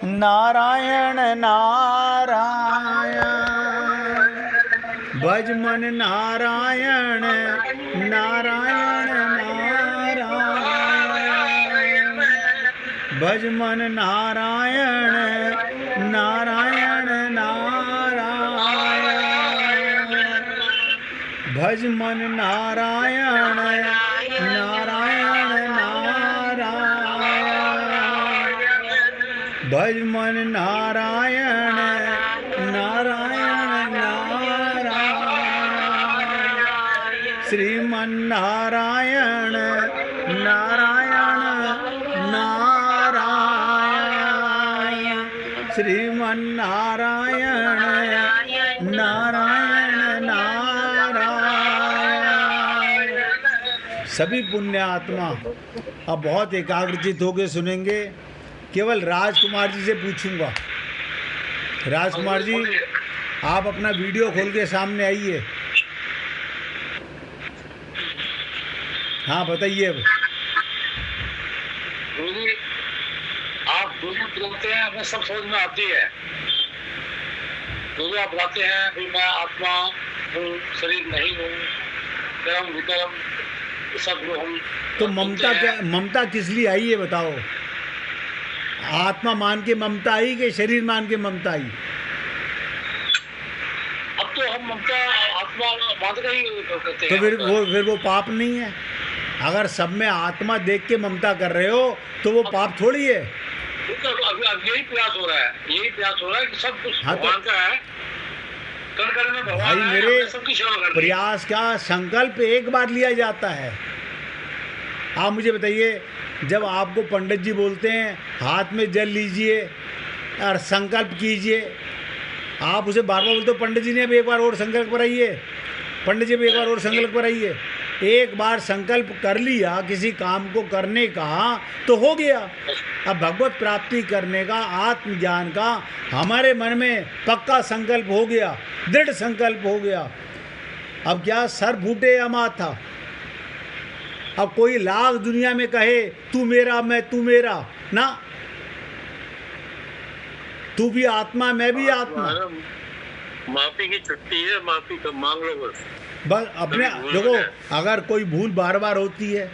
नारायण नारायण भज मन नारायण नारायण नारायण भज मन नारायण नारायण नारायण भज मन नारायण नारायण नारायण भज मन नारायण नारायण नारायण श्रीमन नारायण नारायण नारायण श्रीमन नारायण नारायण नारायण। सभी पुण्य आत्मा अब बहुत एकाग्रचित होकर सुनेंगे। केवल राजकुमार जी से पूछूंगा। राजकुमार जी, आप अपना वीडियो खोल के सामने आइए। हाँ बताइए। अब आप जो बोलते हैं हमें सब समझ में आती है। जो आप बताते हैं कि मैं आत्मा हूँ, शरीर नहीं हूँ, कर्म विकर्म सब जो हम तो ममता क्या, ममता किस लिए आई ये बताओ। आत्मा मान के ममता आई कि शरीर मान के ममता आई? अब तो हम ममता आत्मा मान के ही करते तो हैं। फिर वो पाप नहीं है? अगर सब में आत्मा देख के ममता कर रहे हो तो वो पाप थोड़ी है। अब यही प्रयास हो रहा है, कि सब कुछ हाँ, भगवान का है। कण में भगवान भाई है, मेरे सबकी सेवा करनी है। प्रयास का संकल्प एक बार लिया जाता है। आप मुझे बताइए, जब आपको पंडित जी बोलते हैं हाथ में जल लीजिए और संकल्प कीजिए, आप उसे बार बार बोलते हो पंडित जी ने अब एक बार और संकल्प कराइए, पंडित जी अब एक बार और संकल्प कराइए। एक बार संकल्प कर लिया किसी काम को करने का तो हो गया। अब भगवत प्राप्ति करने का, आत्मज्ञान का हमारे मन में पक्का संकल्प हो गया, दृढ़ संकल्प हो गया। अब क्या सर फूटे या माथा? अब कोई लाख दुनिया में कहे तू मेरा मैं तू मेरा ना, तू भी आत्मा मैं भी आत्मा। माफी की छुट्टी है, माफी का मांग लो बस। अपने देखो, अगर कोई भूल बार बार होती है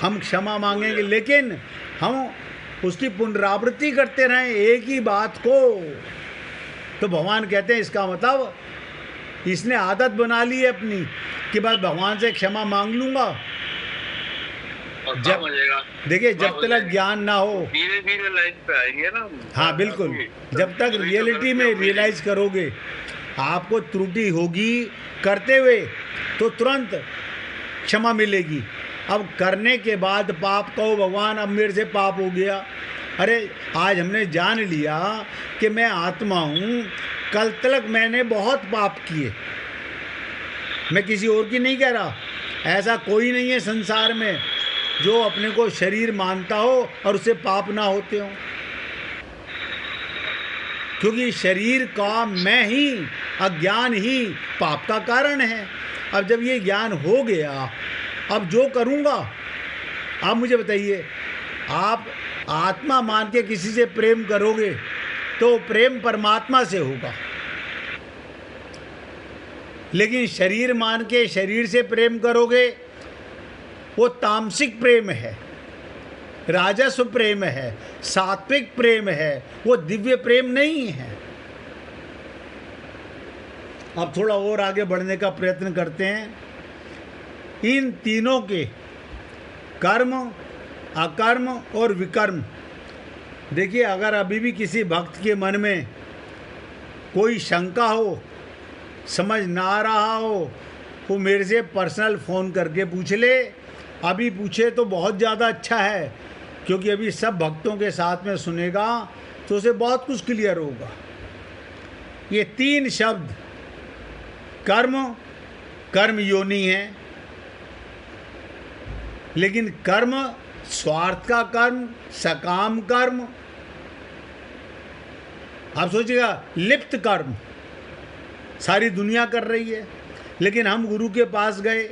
हम क्षमा मांगेंगे, लेकिन हम उसकी पुनरावृत्ति करते रहें एक ही बात को, तो भगवान कहते हैं इसका मतलब इसने आदत बना ली है अपनी कि बस भगवान से क्षमा मांग लूंगा। जब देखिए, जब तक ज्ञान ना हो, धीरे धीरे लाइन पे आएंगे ना। हाँ बिल्कुल, जब तक रियलिटी में रियलाइज करोगे आपको त्रुटि होगी करते हुए तो तुरंत क्षमा मिलेगी। अब करने के बाद पाप कहो भगवान अब मेरे से पाप हो गया। अरे आज हमने जान लिया कि मैं आत्मा हूँ, कल तक मैंने बहुत पाप किए। मैं किसी और की नहीं कह रहा, ऐसा कोई नहीं है संसार में जो अपने को शरीर मानता हो और उससे पाप ना होते हो, क्योंकि शरीर का मैं ही, अज्ञान ही पाप का कारण है। अब जब ये ज्ञान हो गया, अब जो करूँगा, आप मुझे बताइए, आप आत्मा मान के किसी से प्रेम करोगे तो प्रेम परमात्मा से होगा, लेकिन शरीर मान के शरीर से प्रेम करोगे वो तामसिक प्रेम है, राजस्व प्रेम है, सात्विक प्रेम है, वो दिव्य प्रेम नहीं है। अब थोड़ा और आगे बढ़ने का प्रयत्न करते हैं। इन तीनों के कर्म, अकर्म और विकर्म, देखिए अगर अभी भी किसी भक्त के मन में कोई शंका हो, समझ ना रहा हो, वो मेरे से पर्सनल फ़ोन करके पूछ ले। अभी पूछे तो बहुत ज़्यादा अच्छा है, क्योंकि अभी सब भक्तों के साथ में सुनेगा तो उसे बहुत कुछ क्लियर होगा। ये तीन शब्द कर्म, कर्म योनि है, लेकिन कर्म स्वार्थ का कर्म, सकाम कर्म, आप सोचिएगा लिप्त कर्म सारी दुनिया कर रही है, लेकिन हम गुरु के पास गए,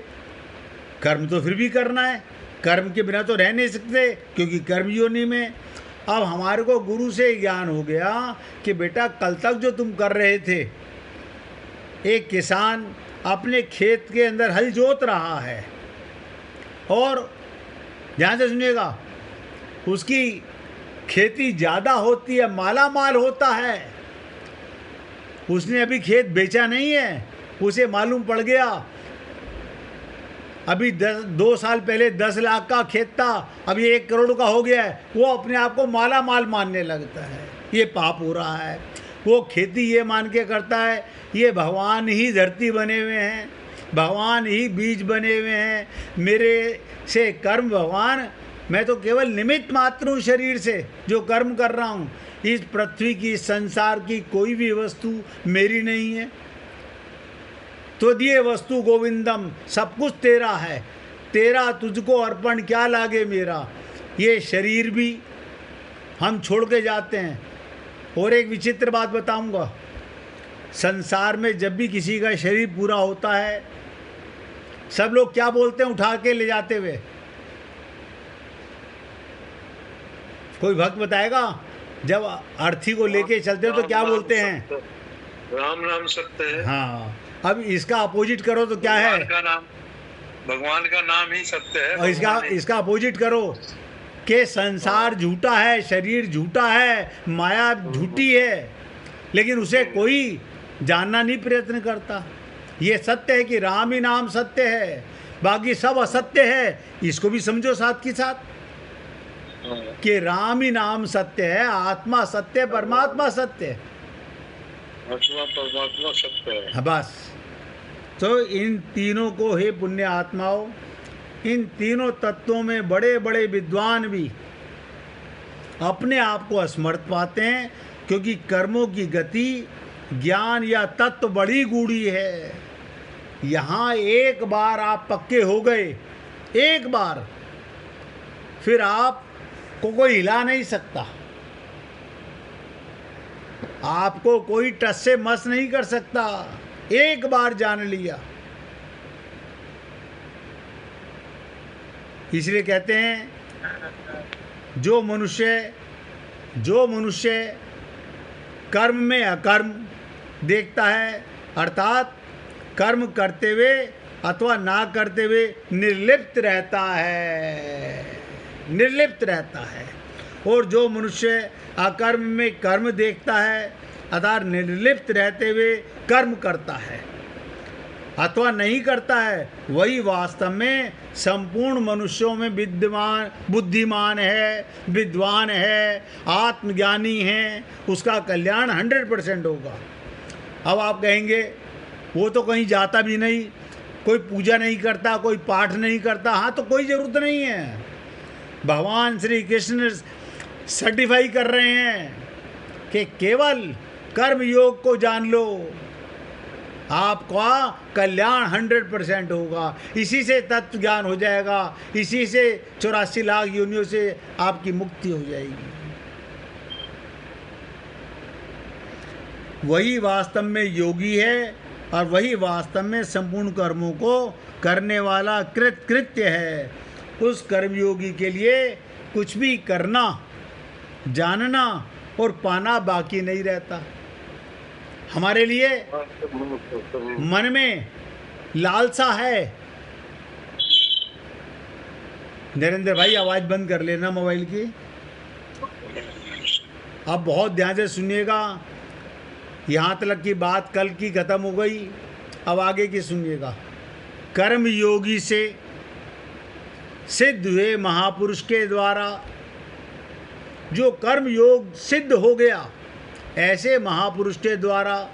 कर्म तो फिर भी करना है, कर्म के बिना तो रह नहीं सकते, क्योंकि कर्म योनि में अब हमारे को गुरु से ज्ञान हो गया कि बेटा कल तक जो तुम कर रहे थे, एक किसान अपने खेत के अंदर हल जोत रहा है और ध्यान से सुनिएगा, उसकी खेती ज़्यादा होती है, माला माल होता है। उसने अभी खेत बेचा नहीं है, उसे मालूम पड़ गया अभी 2 साल पहले 10 लाख का खेत था, अभी 1 करोड़ का हो गया है। वो अपने आप को माला माल मानने लगता है, ये पाप हो रहा है। वो खेती ये मान के करता है ये भगवान ही धरती बने हुए हैं, भगवान ही बीज बने हुए हैं, मेरे से कर्म भगवान, मैं तो केवल निमित्त मात्र हूँ शरीर से जो कर्म कर रहा हूँ। इस पृथ्वी की, संसार की कोई भी वस्तु मेरी नहीं है। तो दिए वस्तु गोविंदम, सब कुछ तेरा है, तेरा तुझको अर्पण क्या लागे मेरा। ये शरीर भी हम छोड़ के जाते हैं। और एक विचित्र बात बताऊंगा, संसार में जब भी किसी का शरीर पूरा होता है, सब लोग क्या बोलते हैं उठा के ले जाते हुए? कोई भक्त बताएगा? जब अर्थी को लेके चलते हो तो क्या बोलते हैं? राम नाम सत्य है। हाँ, अब इसका अपोजिट करो तो क्या है? भगवान का नाम ही सत्य है। और इसका अपोजिट करो कि संसार झूठा है, शरीर झूठा है, माया झूठी है, लेकिन उसे कोई जानना नहीं प्रयत्न करता। ये सत्य है कि राम ही नाम सत्य है, बाकी सब असत्य है। इसको भी समझो साथ के साथ कि राम ही नाम सत्य है, आत्मा सत्य, परमात्मा सत्य है, आत्मा परमात्मा सत्य है। बस। तो इन तीनों को, हे पुण्य आत्माओं, इन तीनों तत्वों में बड़े बड़े विद्वान भी अपने आप को असमर्थ पाते हैं, क्योंकि कर्मों की गति ज्ञान या तत्व बड़ी गूढ़ी है। यहाँ एक बार आप पक्के हो गए, एक बार, फिर आप को कोई हिला नहीं सकता, आपको कोई टस से मस नहीं कर सकता। एक बार जान लिया, इसलिए कहते हैं जो मनुष्य कर्म में अकर्म देखता है, अर्थात कर्म करते हुए अथवा ना करते हुए निर्लिप्त रहता है, और जो मनुष्य अकर्म में कर्म देखता है अर्थात निर्लिप्त रहते हुए कर्म करता है अथवा नहीं करता है, वही वास्तव में संपूर्ण मनुष्यों में बुद्धिमान है, विद्वान है, आत्मज्ञानी है, उसका कल्याण 100% होगा। अब आप कहेंगे वो तो कहीं जाता भी नहीं, कोई पूजा नहीं करता, कोई पाठ नहीं करता। हाँ, तो कोई ज़रूरत नहीं है। भगवान श्री कृष्ण सर्टिफाई कर रहे हैं कि केवल कर्म योग को जान लो, आपका कल्याण 100% होगा। इसी से तत्व ज्ञान हो जाएगा, इसी से 84 लाख योनियों से आपकी मुक्ति हो जाएगी। वही वास्तव में योगी है और वही वास्तव में संपूर्ण कर्मों को करने वाला कृत्य है। उस कर्मयोगी के लिए कुछ भी करना, जानना और पाना बाकी नहीं रहता। हमारे लिए मन में लालसा है। नरेंद्र भाई आवाज़ बंद कर लेना मोबाइल की। अब बहुत ध्यान से सुनिएगा, यहाँ तक की बात कल की खत्म हो गई, अब आगे की सुनिएगा। कर्म योगी से सिद्ध हुए महापुरुष के द्वारा जो कर्म योग सिद्ध हो गया, ऐसे महापुरुष के द्वारा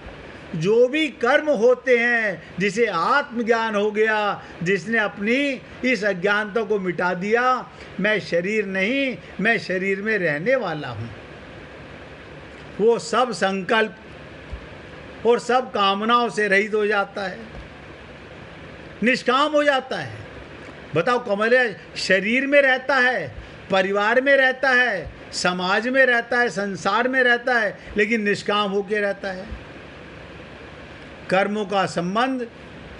जो भी कर्म होते हैं, जिसे आत्मज्ञान हो गया, जिसने अपनी इस अज्ञानता को मिटा दिया, मैं शरीर नहीं, मैं शरीर में रहने वाला हूँ, वो सब संकल्प और सब कामनाओं से रहित हो जाता है, निष्काम हो जाता है। बताओ, कमल शरीर में रहता है, परिवार में रहता है, समाज में रहता है, संसार में रहता है, लेकिन निष्काम होकर रहता है। कर्मों का संबंध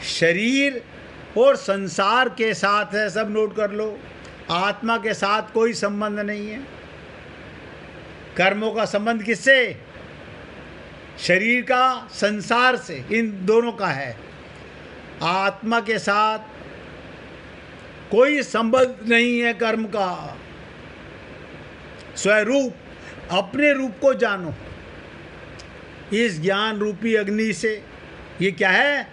शरीर और संसार के साथ है, सब नोट कर लो। आत्मा के साथ कोई संबंध नहीं है। कर्मों का संबंध किससे? शरीर का संसार से, इन दोनों का है। आत्मा के साथ कोई संबंध नहीं है कर्म का। स्वरूप, अपने रूप को जानो इस ज्ञान रूपी अग्नि से। ये क्या है?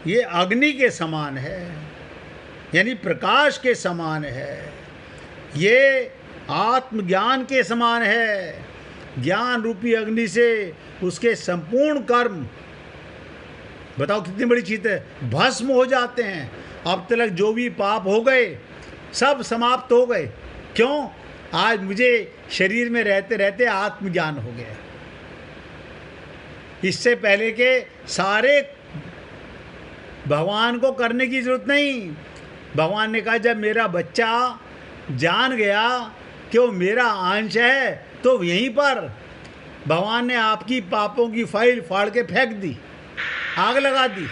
ये अग्नि के समान है, यानी प्रकाश के समान है। ये आत्मज्ञान के समान है। ज्ञान रूपी अग्नि से उसके संपूर्ण कर्म, बताओ कितनी बड़ी चीज है, भस्म हो जाते हैं। अब तक जो भी पाप हो गए सब समाप्त हो गए। क्यों? आज मुझे शरीर में रहते रहते आत्मज्ञान हो गया। इससे पहले के सारे भगवान को करने की जरूरत नहीं। भगवान ने कहा जब मेरा बच्चा जान गया कि वो मेरा अंश है, तो यहीं पर भगवान ने आपकी पापों की फाइल फाड़ के फेंक दी, आग लगा दी।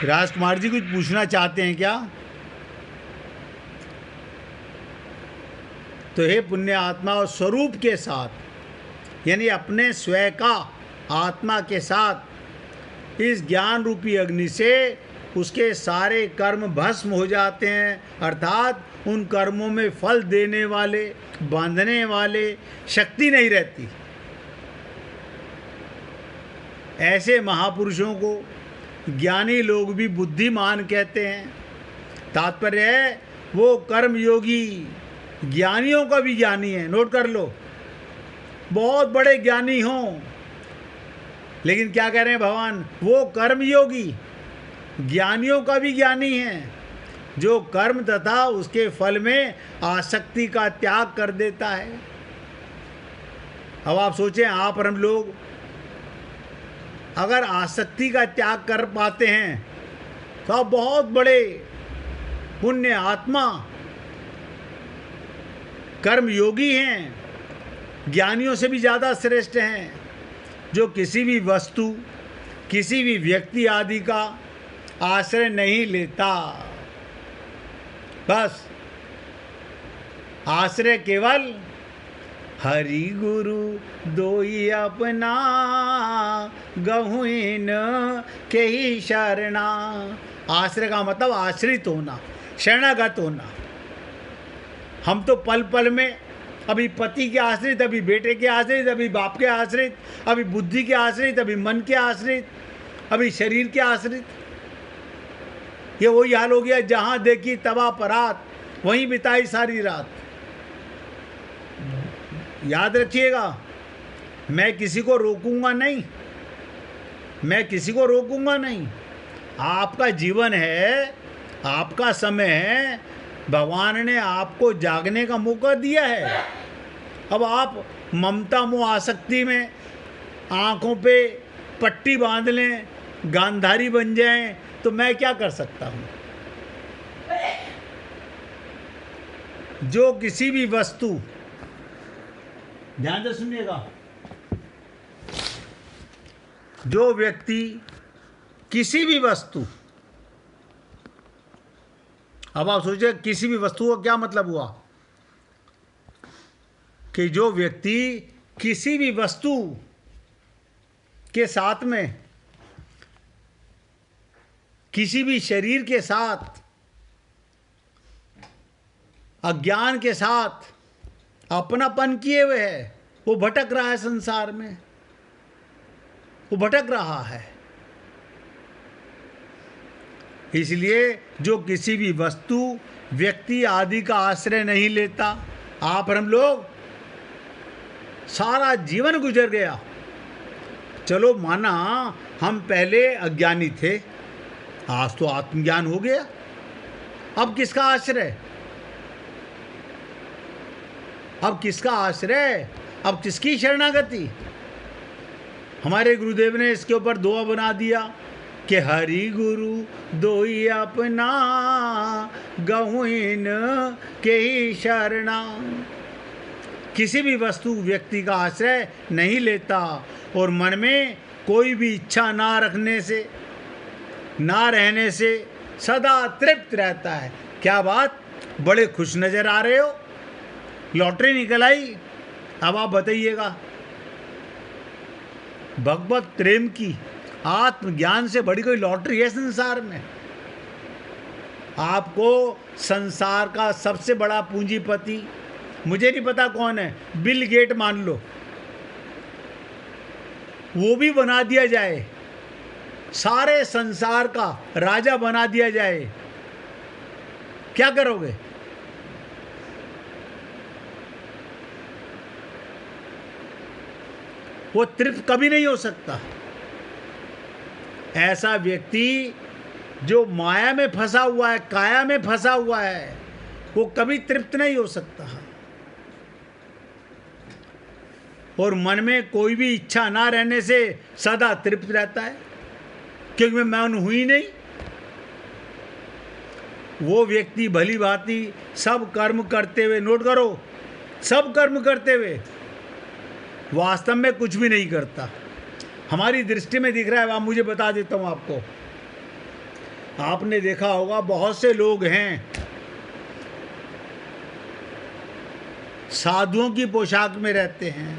राजकुमार जी कुछ पूछना चाहते हैं क्या? तो हे पुण्य आत्मा, और स्वरूप के साथ, यानी अपने स्वयं का आत्मा के साथ इस ज्ञान रूपी अग्नि से उसके सारे कर्म भस्म हो जाते हैं। अर्थात उन कर्मों में फल देने वाले, बांधने वाले शक्ति नहीं रहती। ऐसे महापुरुषों को ज्ञानी लोग भी बुद्धिमान कहते हैं। तात्पर्य है वो कर्मयोगी, ज्ञानियों का भी ज्ञानी है। नोट कर लो, बहुत बड़े ज्ञानी हों, लेकिन क्या कह रहे हैं भगवान? वो कर्मयोगी, ज्ञानियों का भी ज्ञानी है, जो कर्म तथा उसके फल में आसक्ति का त्याग कर देता है। अब आप सोचें, आप और हम लोग अगर आसक्ति का त्याग कर पाते हैं तो आप बहुत बड़े पुण्य आत्मा, कर्मयोगी हैं, ज्ञानियों से भी ज़्यादा श्रेष्ठ हैं, जो किसी भी वस्तु, किसी भी व्यक्ति आदि का आश्रय नहीं लेता। बस आश्रय केवल हरि गुरु दोई अपना, गहुइन के ही शरणा। आश्रय का मतलब आश्रित होना, शरणागत होना। हम तो पल पल में अभी पति के आश्रित, अभी बेटे के आश्रित, अभी बाप के आश्रित, अभी बुद्धि के आश्रित, अभी मन के आश्रित, अभी शरीर के आश्रित। ये वही हाल हो गया, जहाँ देखी तबा परात, वहीं बिताई सारी रात। याद रखिएगा, मैं किसी को रोकूंगा नहीं, मैं किसी को रोकूंगा नहीं। आपका जीवन है, आपका समय है, भगवान ने आपको जागने का मौका दिया है। अब आप ममता मोह आसक्ति में आंखों पे पट्टी बांध लें, गांधारी बन जाएं, तो मैं क्या कर सकता हूं? जो किसी भी वस्तु, ध्यान से सुनिएगा, जो व्यक्ति किसी भी वस्तु, अब आप सोचिए किसी भी वस्तु का क्या मतलब हुआ? कि जो व्यक्ति किसी भी वस्तु के साथ में, किसी भी शरीर के साथ, अज्ञान के साथ अपनापन किए हुए है, वो भटक रहा है संसार में, वो भटक रहा है। इसलिए जो किसी भी वस्तु, व्यक्ति आदि का आश्रय नहीं लेता, आप और हम लोग सारा जीवन गुजर गया। चलो माना हम पहले अज्ञानी थे, आज तो आत्मज्ञान हो गया, अब किसका आश्रय? अब किसका आश्रय? अब किसकी शरणागति? हमारे गुरुदेव ने इसके ऊपर दुआ बना दिया कि हरि गुरु दोई अपना, गहुइन के ही शरणा। किसी भी वस्तु, व्यक्ति का आश्रय नहीं लेता और मन में कोई भी इच्छा ना रखने से, ना रहने से सदा तृप्त रहता है। क्या बात, बड़े खुश नजर आ रहे हो? लॉटरी निकल आई। अब आप बताइएगा, भगवत प्रेम की, आत्मज्ञान से बड़ी कोई लॉटरी है संसार में? आपको संसार का सबसे बड़ा पूंजीपति, मुझे नहीं पता कौन है, बिल गेट मान लो, वो भी बना दिया जाए, सारे संसार का राजा बना दिया जाए, क्या करोगे? वो तृप्त कभी नहीं हो सकता। ऐसा व्यक्ति जो माया में फंसा हुआ है, काया में फंसा हुआ है, वो कभी तृप्त नहीं हो सकता। और मन में कोई भी इच्छा ना रहने से सदा तृप्त रहता है, क्योंकि मन हुई नहीं। वो व्यक्ति भली भांति सब कर्म करते हुए, नोट करो, सब कर्म करते हुए वास्तव में कुछ भी नहीं करता। हमारी दृष्टि में दिख रहा है, आप मुझे बता देता हूं आपको। आपने देखा होगा बहुत से लोग हैं साधुओं की पोशाक में रहते हैं,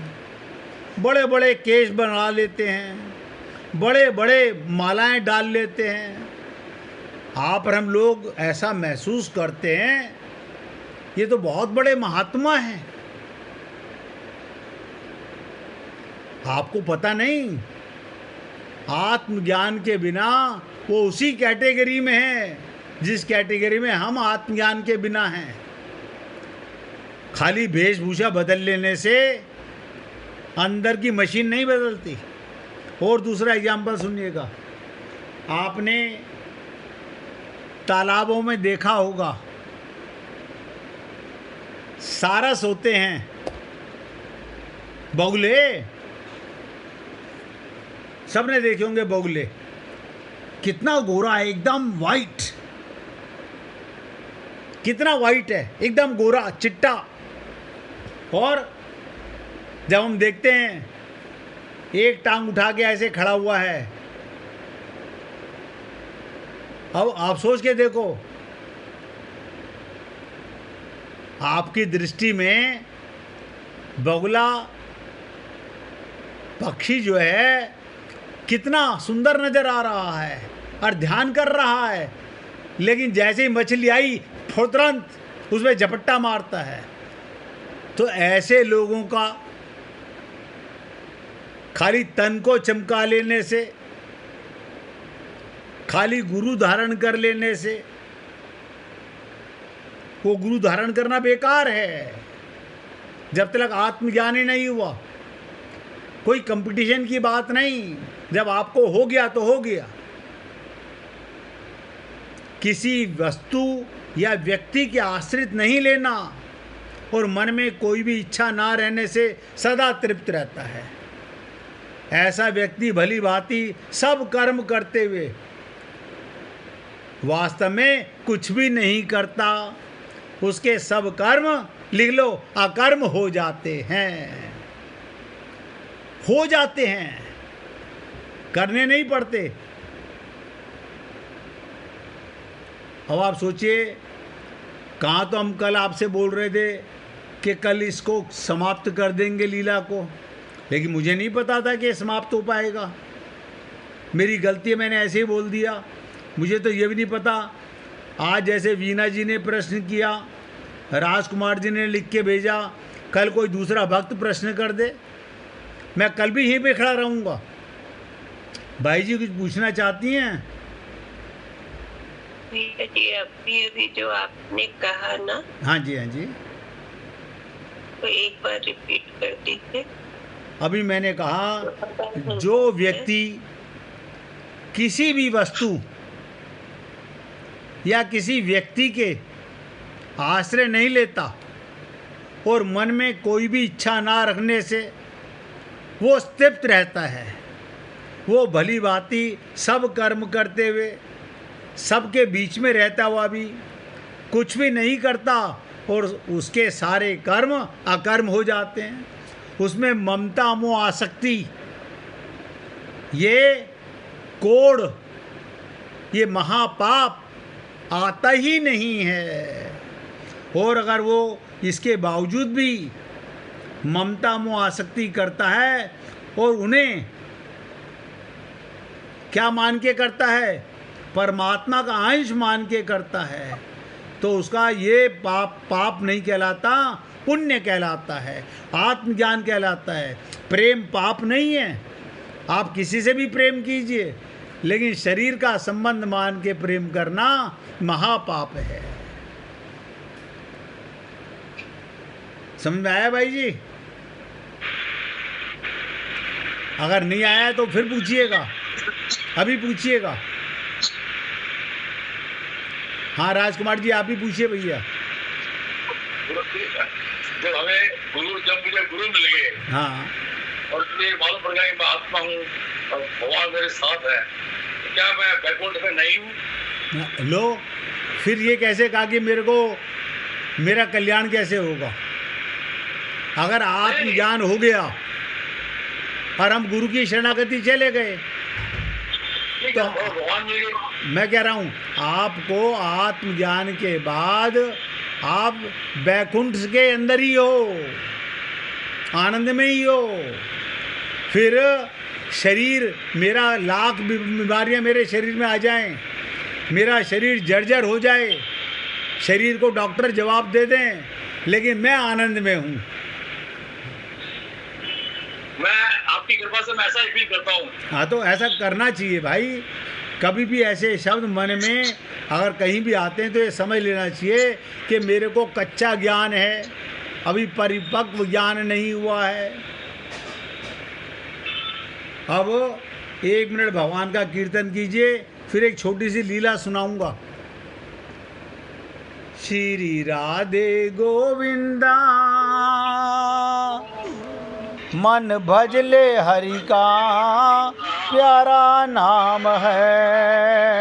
बड़े बड़े केश बना लेते हैं, बड़े बड़े मालाएं डाल लेते हैं। आप और हम लोग ऐसा महसूस करते हैं ये तो बहुत बड़े महात्मा हैं। आपको पता नहीं, आत्मज्ञान के बिना वो उसी कैटेगरी में है जिस कैटेगरी में हम आत्मज्ञान के बिना हैं। खाली वेशभूषा बदल लेने से अंदर की मशीन नहीं बदलती। और दूसरा एग्जाम्पल सुनिएगा, आपने तालाबों में देखा होगा सारस होते हैं, बगुले, सबने देखे होंगे बगुले, कितना गोरा है, एकदम वाइट, कितना वाइट है, एकदम गोरा चिट्टा। और जब हम देखते हैं एक टांग उठा के ऐसे खड़ा हुआ है, अब आप सोच के देखो, आपकी दृष्टि में बगुला पक्षी जो है कितना सुंदर नजर आ रहा है और ध्यान कर रहा है, लेकिन जैसे ही मछली आई तुरंत उसमें झपट्टा मारता है। तो ऐसे लोगों का खाली तन को चमका लेने से, खाली गुरु धारण कर लेने से, वो गुरु धारण करना बेकार है जब तक आत्मज्ञान ही नहीं हुआ। कोई कंपटीशन की बात नहीं, जब आपको हो गया तो हो गया। किसी वस्तु या व्यक्ति के आश्रित नहीं लेना और मन में कोई भी इच्छा ना रहने से सदा तृप्त रहता है। ऐसा व्यक्ति भली भांति सब कर्म करते हुए वास्तव में कुछ भी नहीं करता। उसके सब कर्म, लिख लो, अकर्म हो जाते हैं, हो जाते हैं, करने नहीं पड़ते। अब आप सोचिए, कहाँ तो हम कल आपसे बोल रहे थे कि कल इसको समाप्त कर देंगे लीला को, लेकिन मुझे नहीं पता था कि समाप्त हो पाएगा। मेरी गलती है, मैंने ऐसे ही बोल दिया। मुझे तो ये भी नहीं पता, आज जैसे वीना जी ने प्रश्न किया, राजकुमार जी ने लिख के भेजा, कल कोई दूसरा भक्त प्रश्न कर दे, मैं कल भी यहीं पे खड़ा रहूँगा। भाई जी कुछ पूछना चाहती हैं? भैया जी, अभी जो आपने कहा ना, हाँ जी, हाँ जी, तो एक बार रिपीट कर दीजिए। अभी मैंने कहा, जो व्यक्ति किसी भी वस्तु या किसी व्यक्ति के आश्रय नहीं लेता और मन में कोई भी इच्छा ना रखने से वो तृप्त रहता है, वो भली भांति सब कर्म करते हुए, सबके बीच में रहता हुआ भी कुछ भी नहीं करता और उसके सारे कर्म अकर्म हो जाते हैं। उसमें ममता, मोह, आसक्ति, ये कोड़, ये महापाप आता ही नहीं है। और अगर वो इसके बावजूद भी ममता मोह आसक्ति करता है और उन्हें क्या मान के करता है, परमात्मा का अंश मान के करता है, तो उसका ये पाप नहीं कहलाता, पुण्य कहलाता है, आत्मज्ञान कहलाता है। प्रेम पाप नहीं है, आप किसी से भी प्रेम कीजिए, लेकिन शरीर का संबंध मान के प्रेम करना महापाप है। समझ में आया भाई जी? अगर नहीं आया तो फिर पूछिएगा, अभी पूछिएगा। हाँ राजकुमार जी, आप भी पूछिए भैया। जब हमें जब मुझे गुरु मिल गए, हाँ, और मुझे मालूम पड़ गया कि मैं आत्मा हूँ और भगवान मेरे साथ है, तो क्या मैं बैकुंठ में नहीं हूँ? लो, फिर ये कैसे कहा कि मेरे को मेरा कल्याण कैसे होगा? अगर आत्मज्ञान हो गया और हम गुरु की शरणागति चले गए तो भगवान मेरे, मैं कह रहा हूँ आपको आत्मज्ञान के बाद आप बैकुंठ के अंदर ही हो, आनंद में ही हो। फिर शरीर मेरा लाख बीमारियां मेरे शरीर में आ जाएं, मेरा शरीर जर्जर हो जाए, शरीर को डॉक्टर जवाब दे दें, लेकिन मैं आनंद में हूँ। मैं आपकी कृपा से मैं ऐसा ही फील करता हूँ। हाँ, तो ऐसा करना चाहिए भाई। कभी भी ऐसे शब्द मन में अगर कहीं भी आते हैं तो ये समझ लेना चाहिए कि मेरे को कच्चा ज्ञान है, अभी परिपक्व ज्ञान नहीं हुआ है। अब 1 मिनट भगवान का कीर्तन कीजिए, फिर एक छोटी सी लीला सुनाऊंगा। श्री राधे गोविंदा मन भजले हरि का प्यारा नाम है।